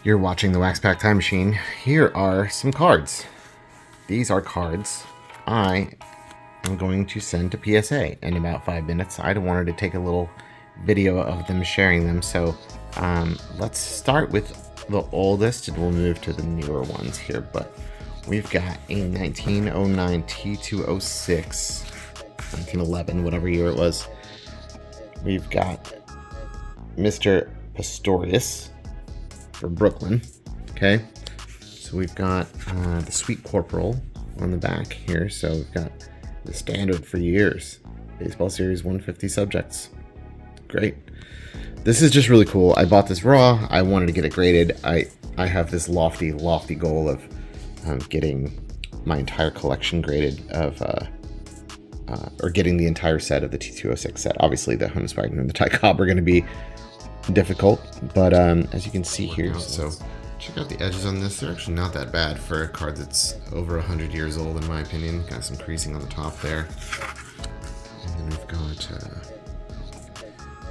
You're watching the Wax Pack Time Machine. Here are some cards. These are cards I am going to send to PSA in about 5 minutes. I wanted to take a little video of them sharing them, so let's start with the oldest and we'll move to the newer ones here. But we've got a 1909 T206, 1911, whatever year it was. We've got Mr. Pistorius for Brooklyn. Okay, so we've got the Sweet Corporal on the back here. So we've got the standard for years, Baseball Series 150 subjects. Great. This is just really cool. I bought this raw. I wanted to get it graded. I have this lofty goal of getting my entire collection graded of or getting the entire set of the T206 set. Obviously the Honus Wagner and the Ty Cobb are going to be difficult, but as you can see here, so check out the edges on this. They're actually not that bad for a card that's over 100 years old, in my opinion. Got some creasing on the top there, and then we've got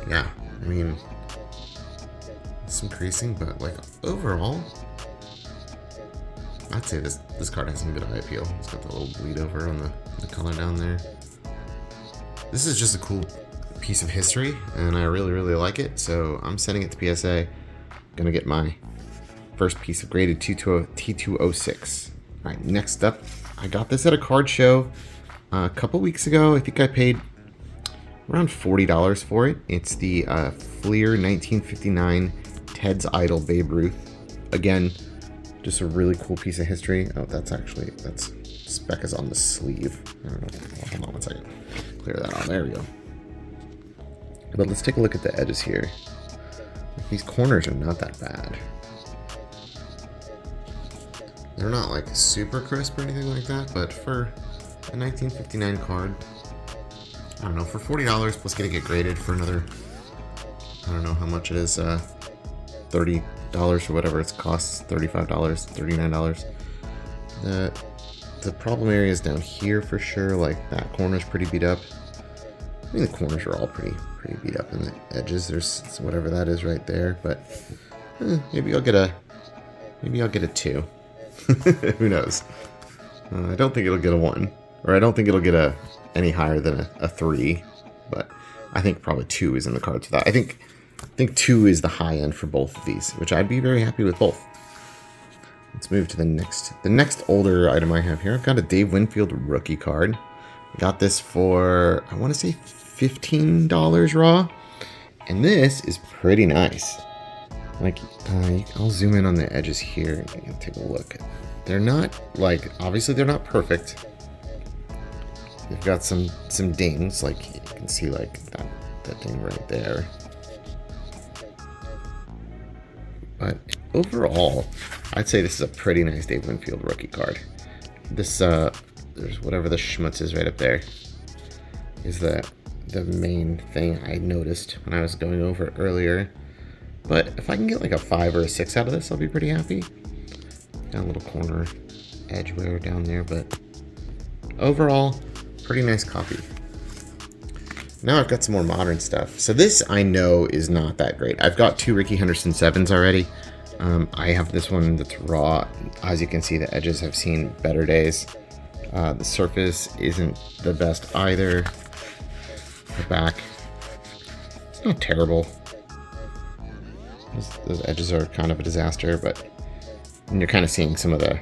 yeah, I mean, some creasing, but like overall I'd say this card has some good eye appeal. It's got the little bleed over on the color down there. This is just a cool piece of history, and I really like it, so I'm sending it to PSA. Gonna get my first piece of graded T206. All right, next up, I got this at a card show a couple weeks ago. I think I paid around $40 for it. It's the Fleer 1959 Ted's Idol Babe Ruth. Again, just a really cool piece of history. Oh, that's spec is on the sleeve. I don't know. Hold on one second. Clear that out. There we go. But let's take a look at the edges here. These corners are not that bad. They're not like super crisp or anything like that, but for a 1959 card, I don't know, for $40 plus getting it graded for another, I don't know how much it is, $30 or whatever it costs, $35, $39. The problem area is down here for sure. Like that corner's pretty beat up. I mean, the corners are all pretty beat up, in the edges there's whatever that is right there, but maybe I'll get a 2. Who knows? I don't think it'll get a 1, or I don't think it'll get any higher than a 3, but I think probably 2 is in the cards for that. I think 2 is the high end for both of these, which I'd be very happy with both. Let's move to the next older item I have here. I've got a Dave Winfield rookie card. Got this for, I want to say, $15 raw, and this is pretty nice. Like, I'll zoom in on the edges here and take a look. They're not, like, obviously they're not perfect. They've got some dings, like you can see, like that ding right there. But overall, I'd say this is a pretty nice Dave Winfield rookie card. This there's whatever the schmutz is right up there is the main thing I noticed when I was going over it earlier. But if I can get like a 5 or a 6 out of this, I'll be pretty happy. Got a little corner edge wear down there, but overall, pretty nice copy. Now I've got some more modern stuff. So this I know is not that great. I've got 2 Rickey Henderson 7s already. I have this one that's raw. As you can see, the edges have seen better days. The surface isn't the best either. The back, it's not terrible. Those edges are kind of a disaster, but you're kind of seeing some of the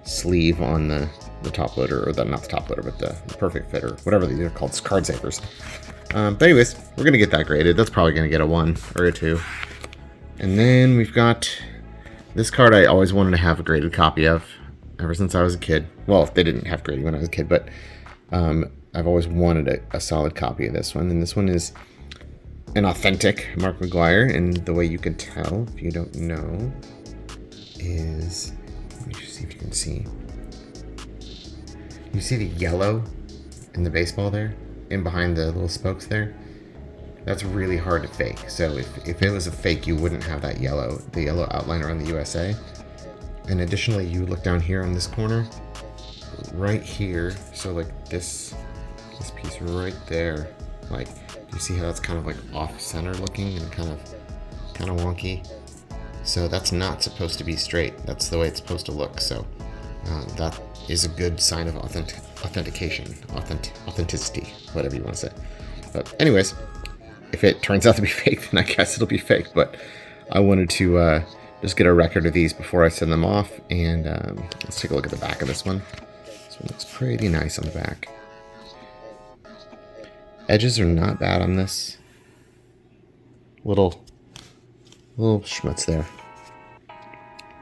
sleeve on the top loader, or not the top loader, but the perfect fit, or whatever these are called, card savers. But anyways, we're gonna get that graded. That's probably gonna get a 1 or a 2. And then we've got this card I always wanted to have a graded copy of ever since I was a kid. Well, they didn't have grading when I was a kid, but I've always wanted a solid copy of this one. And this one is an authentic Mark McGwire, and the way you can tell, if you don't know, is, let me just see if you can see. You see the yellow in the baseball there, in behind the little spokes there? That's really hard to fake. So if it was a fake, you wouldn't have that yellow, the yellow outline around the USA. And additionally, you look down here on this corner, right here, so like this piece right there, like, you see how that's kind of like off center looking and kind of wonky? So that's not supposed to be straight. That's the way it's supposed to look. So that is a good sign of authentication, authenticity, whatever you want to say. But anyways, if it turns out to be fake, then I guess it'll be fake. But I wanted to just get a record of these before I send them off. And let's take a look at the back of this one. This one looks pretty nice on the back. Edges are not bad on this. Little schmutz there.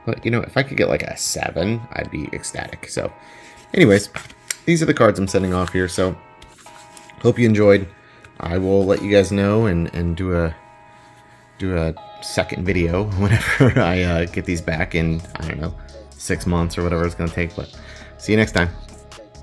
But, you know, if I could get like a 7, I'd be ecstatic. So, anyways, these are the cards I'm sending off here. So, hope you enjoyed. I will let you guys know and do a second video whenever I get these back in, I don't know, 6 months or whatever it's going to take. But see you next time.